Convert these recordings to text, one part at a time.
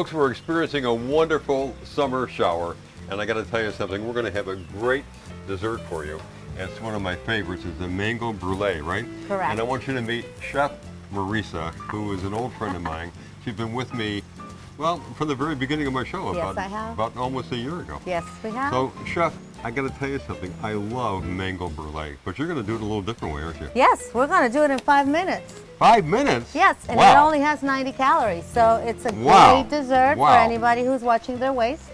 Folks, we're experiencing a wonderful summer shower, and I got to tell you something. We're going to have a great dessert for you. It's one of my favorites. Is the mango brulee, right? Correct. And I want you to meet Chef Marisa, who is an old friend of mine. She's been with me, well, from the very beginning of my show. Yes, I have. About almost a year ago. Yes, we have. So, Chef, I got to tell you something. I love mango brulee, but you're going to do it a little different way, aren't you? Yes, we're going to do it in 5 minutes. 5 minutes? Yes, and wow. it only has 90 calories, so it's a wow. great dessert wow. for anybody who's watching their waist.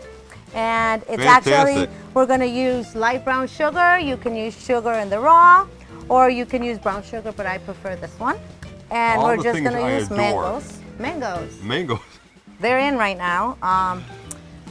And it's Fantastic. actually, we're going to use light brown sugar. You can use sugar in the raw, or you can use brown sugar, but I prefer this one. And All we're the just going to things use I adore. mangoes. Mangoes. Mangoes. They're in right now.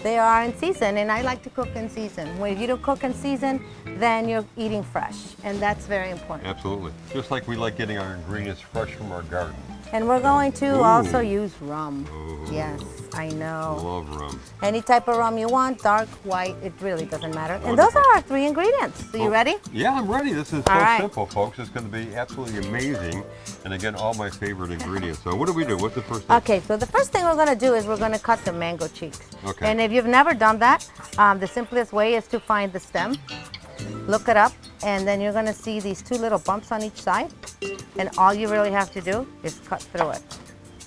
They are in season, and I like to cook in season. If you don't cook in season, then you're eating fresh, and that's very important. Absolutely. Just like we like getting our ingredients fresh from our garden. And we're going to Ooh. also use rum. Ooh. Yes, I know. Love rum. Any type of rum you want, dark, white, it really doesn't matter. Wonderful. And those are our 3 ingredients. So you ready? Yeah, I'm ready. This is so All right. simple, folks. It's going to be absolutely amazing. And again, all my favorite ingredients. So what do we do? What's the first thing? Okay, so the first thing we're going to do is we're going to cut the mango cheeks. Okay. And if you've never done that, the simplest way is to find the stem, look it up, and then you're going to see these 2 little bumps on each side. And all you really have to do is cut through it.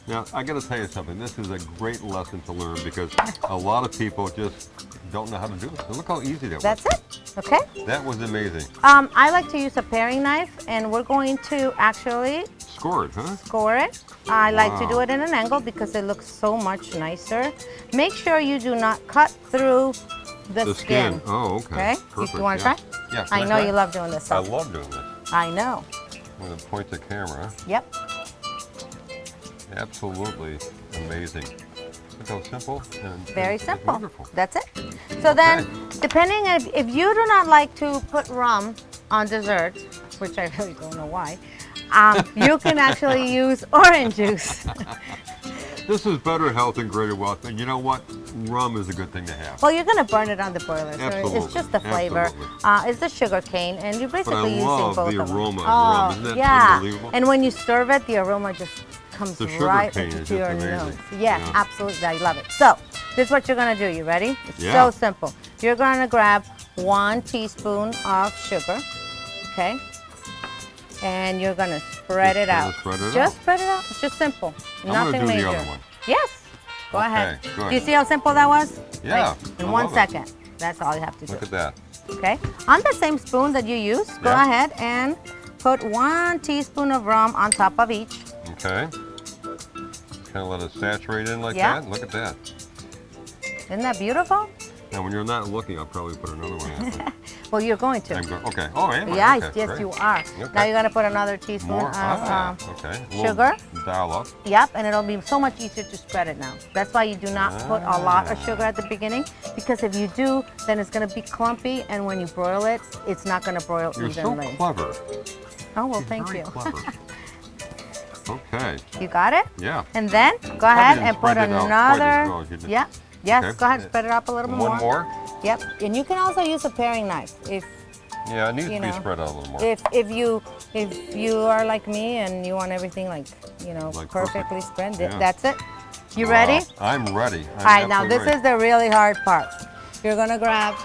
Now, I got to tell you something. This is a great lesson to learn because a lot of people just don't know how to do it. So look how easy that was. That's it, okay? That was amazing. I like to use a paring knife, and we're going to actually Score it, huh? score it. I like to Wow. do it in an angle because it looks so much nicer. Make sure you do not cut through the skin. Oh, okay. Okay? Perfect. You want to yeah. try? Yeah. I know you love doing this I stuff. love doing this. I know. I'm going to point the camera. Yep. Absolutely amazing. Look how simple and Very and simple. wonderful. That's it. So then, depending if you do not like to put rum on desserts, which I really don't know why, you can actually use orange juice. This is better health and greater wealth. And you know what? Rum is a good thing to have. Well, you're going to burn it on the broiler, so Absolutely. it's just the flavor. Absolutely. It's the sugar cane, and you're But basically I using love both the of them. aroma of Oh, rum. Isn't that yeah. unbelievable? And when you serve it, the aroma just comes The sugar right cane is into just your amazing. nose. Yes, Yeah. absolutely. I love it. So, this is what you're going to do. You ready? It's Yeah. so simple. You're going to grab 1 teaspoon of sugar, okay? And you're going to spread it out. Spread it Just spread it out. It's just simple. I'm Nothing gonna do major. the other one. Yes. Go Okay, ahead. good. Do you see how simple that was? Yeah, Like, in I 1 love it. second. That's all you have to do. Look at that. Okay. On the same spoon that you use, go Yeah. ahead and put 1 teaspoon of rum on top of each. Okay. Kind of let it saturate in like Yeah. that. Look at that. Isn't that beautiful? Now, when you're not looking, I'll probably put another one in. Well, you're going to. Okay. Oh, am I? Yes, Okay, yes, great. you are. Okay. Now you're going to put another teaspoon More? of Okay. A little sugar. Dial up. Yep, and it'll be so much easier to spread it now. That's why you do not put a lot of sugar at the beginning, because if you do, then it's going to be clumpy, and when you broil it, it's not going to broil You're so evenly. clever. Oh, well, You're thank very you. Clever. Okay. You got it? Yeah. And then go ahead didn't and put spread it out quite another. as well as you did. Yeah. Yes. Okay. Go ahead, spread it up a little bit One more? Yep. And you can also use a paring knife if Yeah, it needs You to be know, spread out a little more. if you are like me and you want everything like Like perfectly spread. Yeah. That's it. You Wow. ready? I'm ready. All right. Now this is the really hard part. You're gonna grab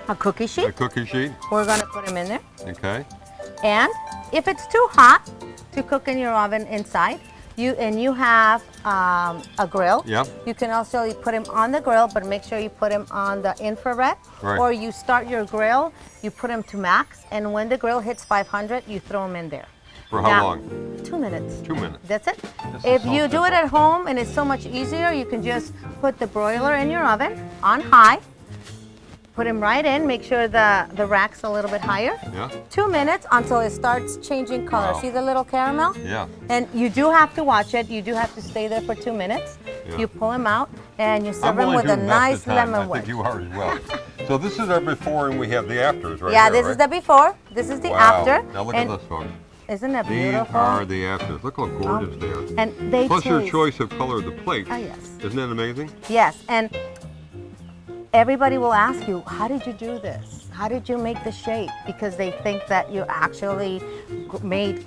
a cookie a sheet. cookie sheet. We're gonna put them in there. Okay. And if it's too hot to cook in your oven inside, you have a grill. Yep. You can also put them on the grill, but make sure you put them on the infrared. Right. Or you start your grill, you put them to max, and when the grill hits 500, you throw them in there. For how Now, long? 2 minutes. 2 minutes. That's it. This is If so you do it simple. at home and it's so much easier, you can just put the broiler in your oven on high. Put them right in. Make sure the rack's a little bit higher. Yeah. 2 minutes until it starts changing color. Wow. See the little caramel? Yeah. And you do have to watch it. You do have to stay there for 2 minutes. Yeah. You pull them out and you I'm serve them willing with to a invest nice the time. lemon I think wedge. you are as well. So this is our before and we have the afters right Yeah, here, this right? is the before. This is the Wow. after. Now look and at this, folks. Isn't that These beautiful? are the afters. Look how gorgeous they are. And they Plus your taste- choice of color of the plate. Oh, yes. Isn't that amazing? Yes, and everybody will ask you, how did you do this? How did you make the shape? Because they think that you actually made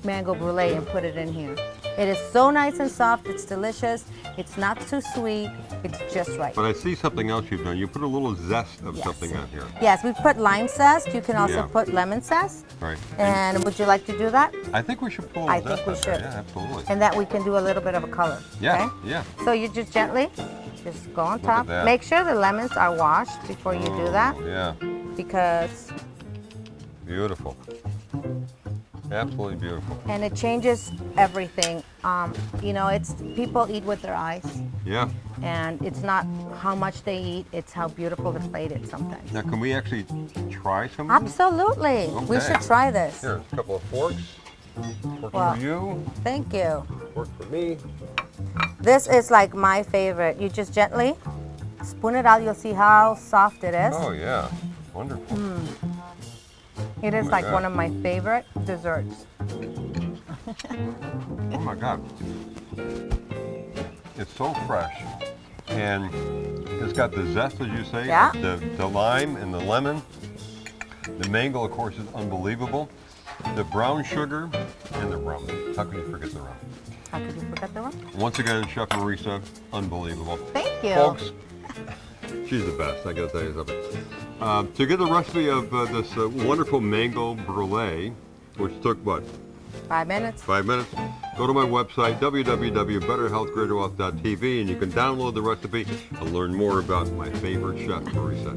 mango brulee and put it in here. It is so nice and soft, it's delicious, It's not too sweet. It's just right. But I see something else you've done. You put a little zest of Yes. something on here. Yes, we put lime zest. You can also Yeah. put lemon zest. Right. And would you like to do that? I think we should pull I zest think we out there. should. Yeah, absolutely. And that we can do a little bit of a color. Yeah, Okay? yeah. So you just gently, just go on at top. that. Make sure the lemons are washed before you do that, Oh, yeah. because, Beautiful. Absolutely beautiful. and it changes everything. You know, it's people eat with their eyes, Yeah. and it's not how much they eat; it's how beautiful the plate is sometimes. Now, can we actually try some of this? Absolutely, we Okay. should try this. Here, a couple of forks. Fork Well- for you, Thank you. fork for me. This is like my favorite. You just gently spoon it out. You'll see how soft it is. Oh, yeah. Wonderful. It is my like God. one of my favorite desserts. Oh, my God. It's so fresh. And it's got the zest, as you say, Yeah. the lime and the lemon. The mango, of course, is unbelievable. The brown sugar and the rum. How can you forget the rum? How could you forget the one? Once again, Chef Marisa, unbelievable. Thank you. Folks, she's the best, I gotta tell you something. To get the recipe of this wonderful mango brulee, which took what, 5 minutes. 5 minutes, go to my website, www.betterhealthgreaterwealth.tv, and you can download the recipe and learn more about my favorite chef, Marisa.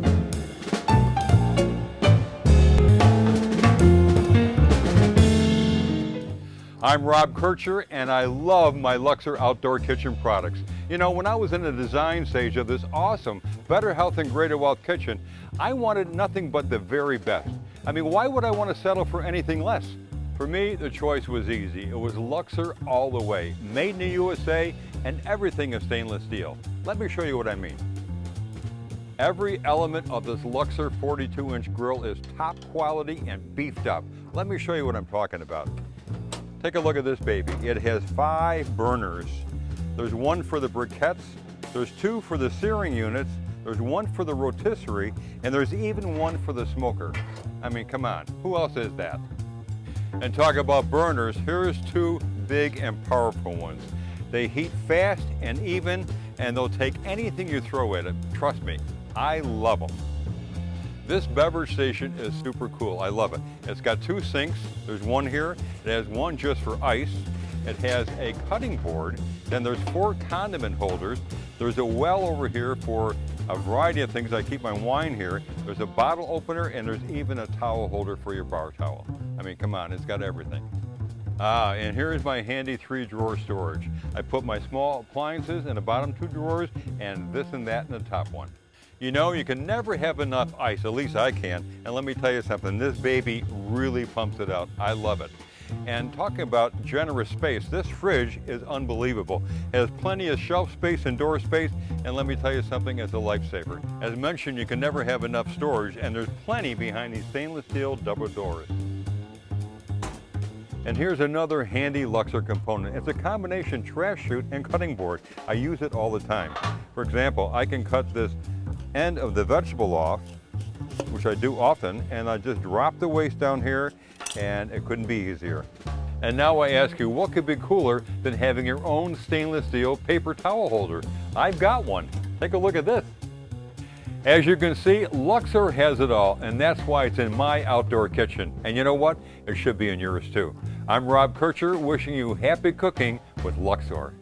I'm Rob Kircher, and I love my Luxor outdoor kitchen products. You know, when I was in the design stage of this awesome Better Health and Greater Wealth kitchen, I wanted nothing but the very best. I mean, why would I want to settle for anything less? For me, the choice was easy. It was Luxor all the way, made in the USA, and everything is stainless steel. Let me show you what I mean. Every element of this Luxor 42-inch grill is top quality and beefed up. Let me show you what I'm talking about. Take a look at this baby. It has 5 burners. There's one for the briquettes, there's 2 for the searing units, there's 1 for the rotisserie, and there's even 1 for the smoker. I mean, come on, who else is that? And talk about burners, here's 2 big and powerful ones. They heat fast and even, and they'll take anything you throw at it. Trust me, I love them. This beverage station is super cool. I love it. It's got 2 sinks. There's one here. It has one just for ice. It has a cutting board. Then there's 4 condiment holders. There's a well over here for a variety of things. I keep my wine here. There's a bottle opener, and there's even a towel holder for your bar towel. I mean, come on, it's got everything. And here's my handy 3-drawer storage. I put my small appliances in the bottom 2 drawers, and this and that in the top one. You know, you can never have enough ice, at least I can. And let me tell you something, this baby really pumps it out. I love it. And talking about generous space, this fridge is unbelievable. It has plenty of shelf space and door space, and let me tell you something, it's a lifesaver. As mentioned, you can never have enough storage, and there's plenty behind these stainless steel double doors. And here's another handy Luxor component. It's a combination trash chute and cutting board. I use it all the time. For example, I can cut this end of the vegetable off, which I do often, and I just drop the waste down here, and it couldn't be easier. And now I ask you, what could be cooler than having your own stainless steel paper towel holder? I've got one. Take a look at this. As you can see, Luxor has it all, and that's why it's in my outdoor kitchen. And you know what? It should be in yours too. I'm Rob Kircher, wishing you happy cooking with Luxor.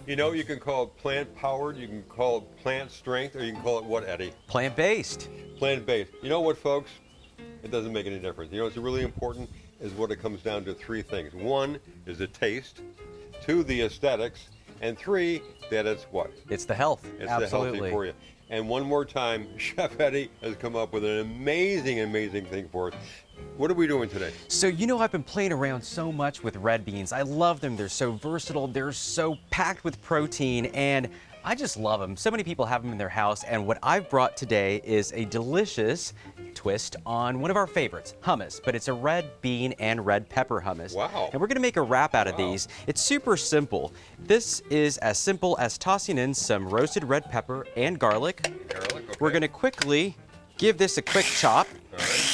You know, you can call it plant-powered, you can call it plant strength, or you can call it what, Eddie? Plant-based. Plant-based. You know what, folks? It doesn't make any difference. You know what's really important is what it comes down to 3 things. 1 is the taste, 2, the aesthetics, and 3, that it's what? It's the health. It's Absolutely. the healthy for you. And one more time, Chef Eddie has come up with an amazing, amazing thing for us. What are we doing today? So, you know, I've been playing around so much with red beans. I love them. They're so versatile. They're so packed with protein, and I just love them. So many people have them in their house, and what I've brought today is a delicious twist on one of our favorites, hummus, but it's a red bean and red pepper hummus. Wow. And we're gonna make a wrap out of these. It's super simple. This is as simple as tossing in some roasted red pepper and garlic. Garlic, okay. We're gonna quickly give this a quick chop. All right.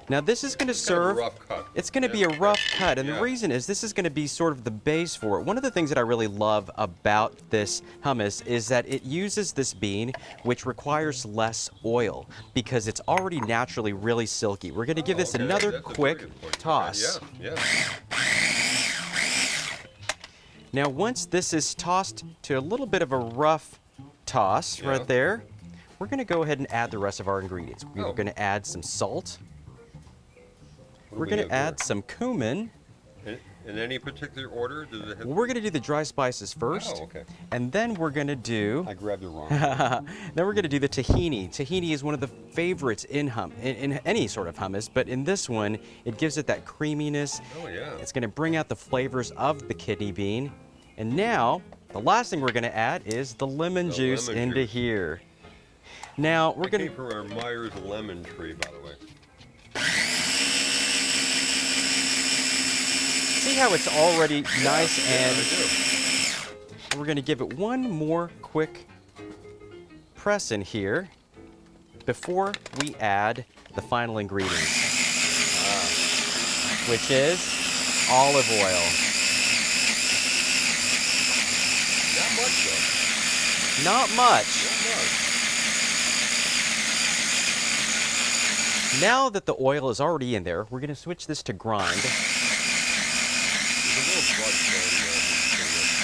Now this is going to serve, Kind of a rough cut. it's going to be a rough cut, and Yeah. the reason is this is going to be sort of the base for it. One of the things that I really love about this hummus is that it uses this bean, which requires less oil because it's already naturally really silky. We're going to give this Okay, another that's a very quick good point. toss. Yeah, yeah. Now once this is tossed to a little bit of a rough toss Yeah. right there, we're going to go ahead and add the rest of our ingredients. We're Oh. going to add some salt. What do We're we going have to add here? some cumin. In any particular order? Does it have... Well, we're going to do the dry spices first. Oh, okay. And then we're going to do I grabbed it wrong. then we're going to do the tahini. Tahini is one of the favorites in any sort of hummus, but in this one, it gives it that creaminess. Oh, yeah. It's going to bring out the flavors of the kidney bean. And now, the last thing we're going to add is the lemon juice lemon into juice. here. Now, we're It going came to from our Myers lemon tree, by the way. see how it's already nice Yeah, and I do. we're going to give it one more quick press in here before we add the final ingredients, which is olive oil. Not much, though. Not much. Not much. Now that the oil is already in there, we're going to switch this to grind. There's a little blood flowing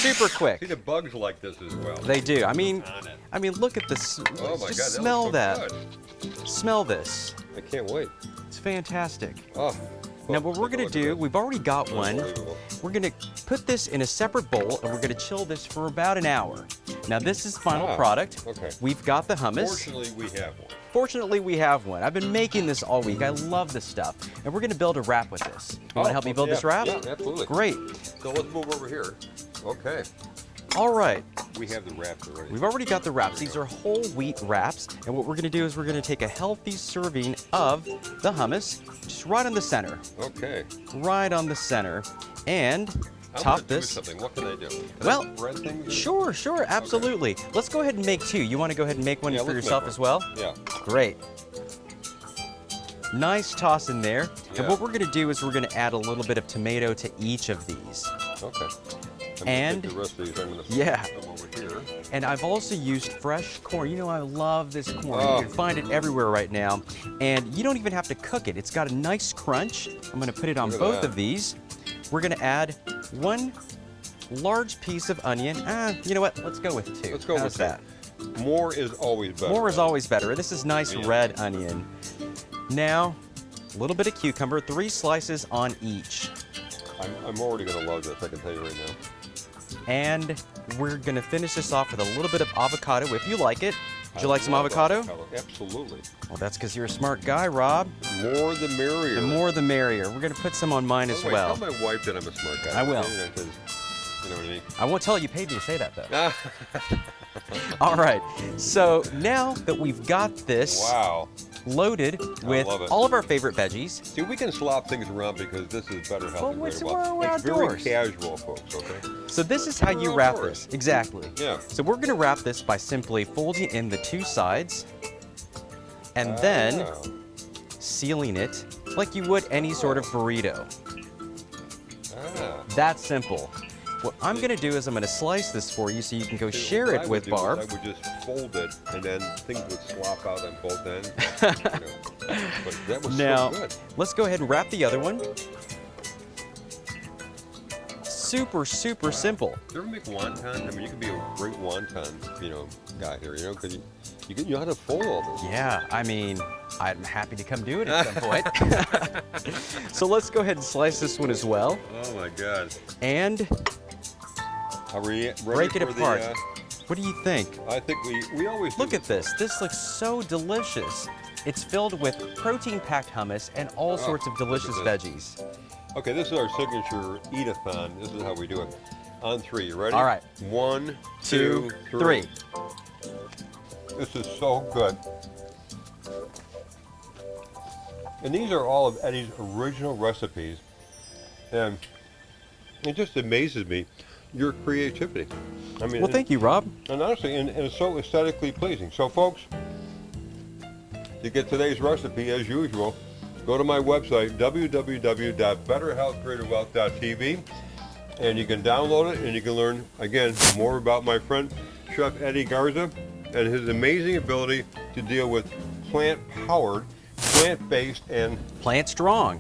Super there. quick. See, the bugs like this as well. They do. On it. I mean, look at this. Oh, my Just God. smell that. that. looks so good. Smell this. I can't wait. It's fantastic. Oh. Now what we're going to do, we've already got one. Unbelievable. We're going to put this in a separate bowl and we're going to chill this for about an hour. Now this is final Ah, product. okay. We've got the hummus. Fortunately, we have one. Fortunately, we have one. I've been making this all week. I love this stuff. And we're going to build a wrap with this. You want to help me build this wrap? Yeah, absolutely. Great. So let's move over here. Okay. All right. We have the wraps already. We've already got the wraps. These are whole wheat wraps. And what we're going to do is we're going to take a healthy serving of the hummus, just right on the center. Okay. Right on the center. And I'm top gonna do this. something. What can I do? Can Well, I spread things? Sure, absolutely. Let's go ahead and make two. You want to go ahead and make one Yeah, for let's make yourself one. as well? Yeah. Great. Nice toss in there. Yeah. And what we're going to do is we're going to add a little bit of tomato to each of these. Okay. I'm And- gonna take the rest of these. I'm gonna Yeah. put them over here. And I've also used fresh corn. You know, I love this corn. Oh. You can find it everywhere right now. And you don't even have to cook it. It's got a nice crunch. I'm going to put it on Look at both that. of these. We're going to add one large piece of onion. You know what? Let's go with two. Let's go How's with that? that. More is always better. More is always better. This is nice Yeah. red onion. Now, a little bit of cucumber, 3 slices on each. I'm already gonna love this. I can tell you right now. And we're gonna finish this off with a little bit of avocado if you like it. Would you I like some love avocado? Absolutely. Well, that's because you're a smart guy, Rob. More the merrier. The more the merrier. We're gonna put some on mine By as the way, well. Tell my wife that I'm a smart guy. I will. You know, 'cause you know what I mean. I won't tell you paid me to say that though. Ah, All right. So now that we've got this wow. loaded with love it. all of our favorite veggies, See, we can swap things around because this is better health Well, and we're very well. It's very outdoors. casual, folks. Okay. so this is how you We're wrap outdoors. this. Exactly. Yeah. So we're gonna wrap this by simply folding in the 2 sides and then Ah. sealing it like you would any sort of burrito. Ah. That's simple. What I'm going to do is I'm going to slice this for you so you can go share it with Barb. I would just fold it, and then things would slop out on both ends. But that was Now, so good. let's go ahead and wrap the other one. Super, super simple. You ever make wontons? I mean, you could be a great wonton, guy here, because you know how to fold all this. Yeah, I mean, I'm happy to come do it at some point. So let's go ahead and slice this one as well. Oh my God. And Are we ready break it for apart. What do you think? I think we always do Look at this. This looks so delicious. It's filled with protein-packed hummus and all sorts of delicious this. veggies. Okay, this is our signature eat-a-thon. This is how we do it. On three, you ready? All right. 1, 2, 2, 3. This is so good. And these are all of Eddie's original recipes. And it just amazes me, your creativity. I mean, Well, thank you, Rob. And honestly, and it's so aesthetically pleasing. So folks, to get today's recipe, as usual, go to my website, www.betterhealthgreaterwealth.tv, and you can download it and you can learn, again, more about my friend, Chef Eddie Garza, and his amazing ability to deal with plant-powered, plant-based, and Plant strong.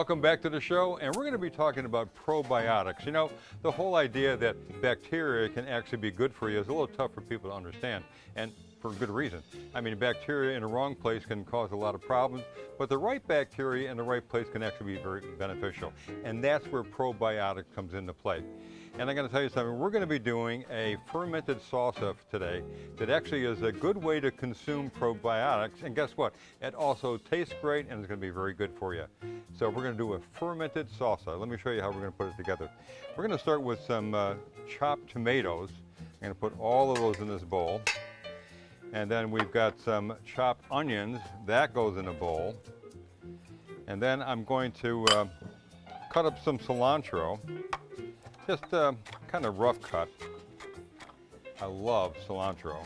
welcome back to the show, and we're going to be talking about probiotics. You know, the whole idea that bacteria can actually be good for you is a little tough for people to understand, and for good reason. I mean, bacteria in the wrong place can cause a lot of problems, but the right bacteria in the right place can actually be very beneficial, and that's where probiotics comes into play. And I'm going to tell you something, we're going to be doing a fermented salsa today that actually is a good way to consume probiotics. And guess what? It also tastes great and it's going to be very good for you. So we're going to do a fermented salsa. Let me show you how we're going to put it together. We're going to start with some chopped tomatoes. I'm going to put all of those in this bowl. And then we've got some chopped onions. That goes in a bowl. And then I'm going to cut up some cilantro. just kind of rough cut. I love cilantro.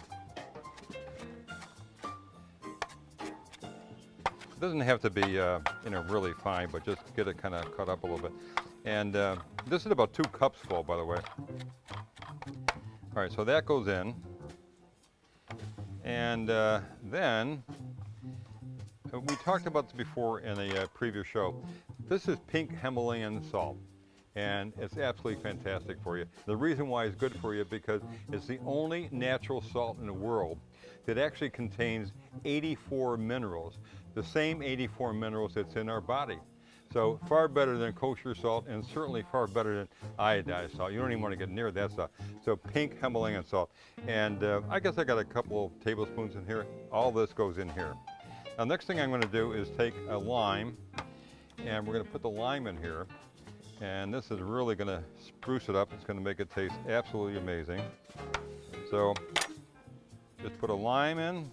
It doesn't have to be, really fine, but just get it kind of cut up a little bit. And this is about 2 cups full, by the way. All right, so that goes in. And then, we talked about this before in a previous show. This is pink Himalayan salt, and it's absolutely fantastic for you. The reason why it's good for you because it's the only natural salt in the world that actually contains 84 minerals, the same 84 minerals that's in our body. So far better than kosher salt, and certainly far better than iodized salt. You don't even want to get near that stuff. So pink Himalayan salt. And I guess I got a couple of tablespoons in here. All this goes in here. Now next thing I'm going to do is take a lime, and we're going to put the lime in here. And this is really going to spruce it up. It's going to make it taste absolutely amazing. So just put a lime in.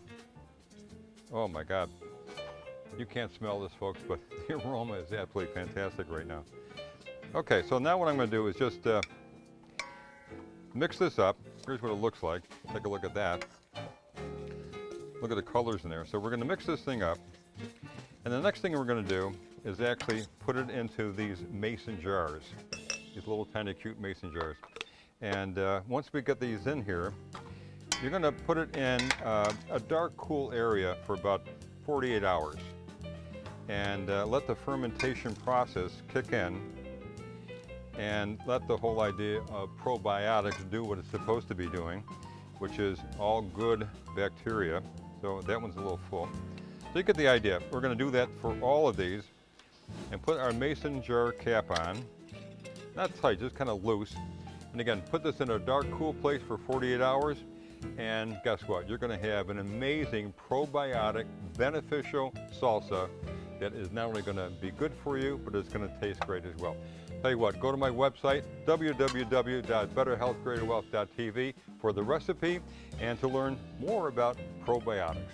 Oh my God. You can't smell this, folks, but the aroma is absolutely fantastic right now. Okay, so now what I'm going to do is just mix this up. Here's what it looks like. Take a look at that. Look at the colors in there. So we're going to mix this thing up. And the next thing we're going to do is actually put it into these mason jars, these little tiny cute mason jars. And once we get these in here, you're going to put it in a dark, cool area for about 48 hours. And let the fermentation process kick in and let the whole idea of probiotics do what it's supposed to be doing, which is all good bacteria. So that one's a little full. So you get the idea. We're going to do that for all of these and put our mason jar cap on. Not tight, just kind of loose. And again, put this in a dark, cool place for 48 hours. And guess what? You're going to have an amazing probiotic, beneficial salsa that is not only going to be good for you, but it's going to taste great as well. Tell you what, go to my website, www.betterhealthgreaterwealth.tv for the recipe and to learn more about probiotics.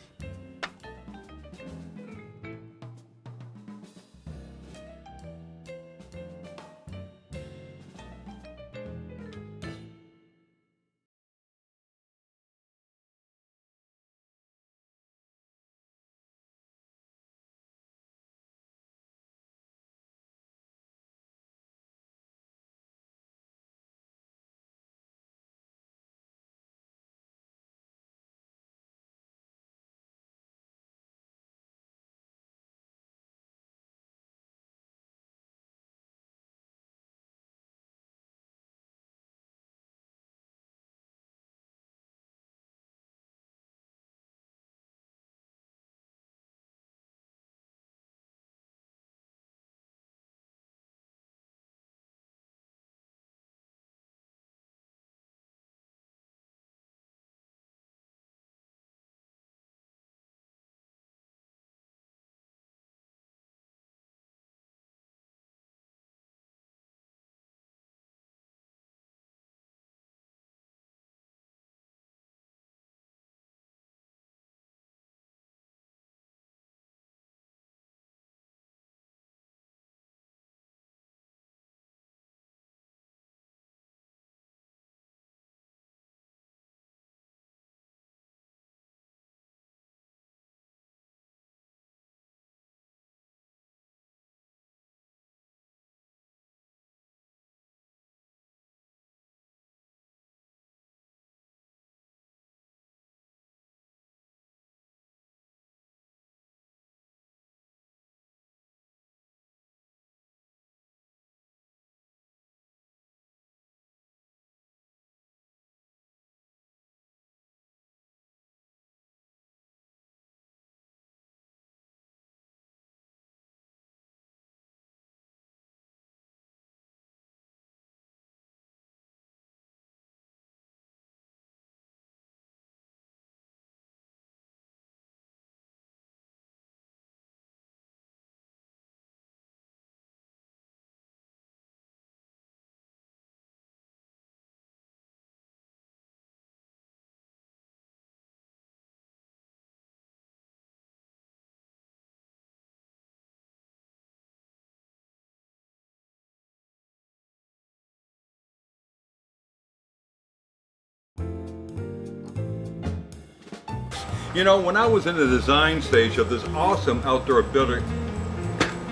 You know, when I was in the design stage of this awesome outdoor building,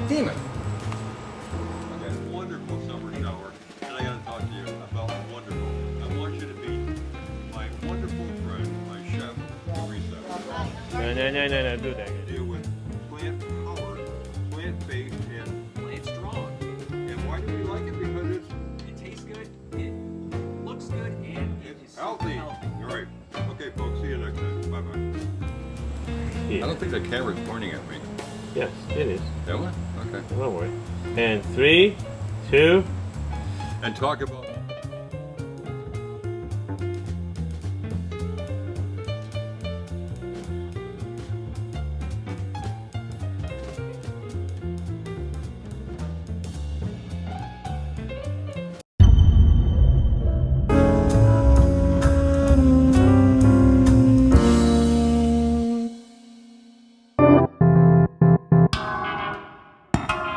damn it. I got a wonderful summer shower, and I gotta talk to you about wonderful. I want you to meet my wonderful friend, my chef, Teresa. No, do that. Deal with plant powered, plant based, and It's strong. why do we like it? Because It tastes good, it looks good, and it it's is so healthy. All right. Okay, folks. See you next time. Bye bye. I don't think the camera's pointing at me. Yes, it is. That one? Okay. Don't worry. And 3, 2. And talk about